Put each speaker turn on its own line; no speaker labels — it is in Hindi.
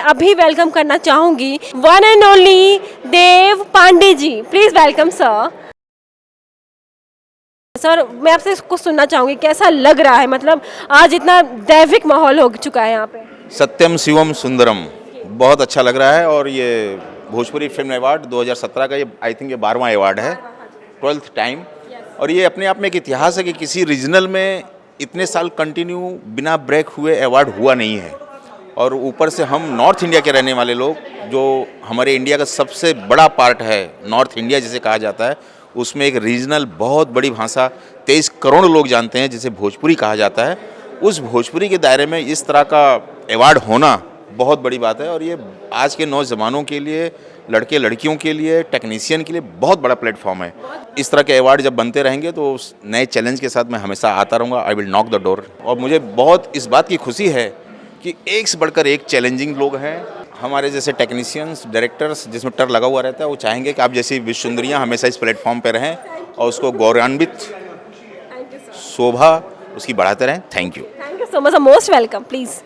अभी वेलकम करना चाहूंगी one and only Dev Pandey ji. Please welcome sir. Sir मैं आपसे कुछ सुनना चाहूंगी, कैसा लग रहा है, मतलब आज इतना दैविक माहौल हो चुका है यहाँ पे।
सत्यम शिवम सुंदरम, बहुत अच्छा लग रहा है। और ये भोजपुरी फिल्म अवार्ड 2017 का ये आई थिंक ये 12वां अवार्ड है, 12th टाइम। और ये अपने आप में एक इतिहास है कि किसी रीजनल में इतने साल कंटिन्यू बिना ब्रेक हुए अवार्ड हुआ नहीं है। और ऊपर से हम नॉर्थ इंडिया के रहने वाले लोग, जो हमारे इंडिया का सबसे बड़ा पार्ट है नॉर्थ इंडिया जिसे कहा जाता है, उसमें एक रीजनल बहुत बड़ी भाषा 23 करोड़ लोग जानते हैं जिसे भोजपुरी कहा जाता है। उस भोजपुरी के दायरे में इस तरह का अवार्ड होना बहुत बड़ी बात है। और ये आज के नौजवानों के लिए, लड़के लड़कियों के लिए, टेक्नीशियन के लिए बहुत बड़ा प्लेटफॉर्म है। इस तरह के अवार्ड जब बनते रहेंगे तो उस नए चैलेंज के साथ मैं हमेशा आता रहूँगा। I will knock the door. और मुझे बहुत इस बात की खुशी है कि एक से बढ़कर एक चैलेंजिंग लोग हैं। हमारे जैसे टेक्नीशियंस, डायरेक्टर्स जिसमें टर लगा हुआ रहता है, वो चाहेंगे कि आप जैसी विश्व सुंदरियाँ हमेशा इस प्लेटफॉर्म पर रहें और उसको गौरवान्वित शोभा उसकी बढ़ाते रहें। Thank you
so much, most welcome. Please.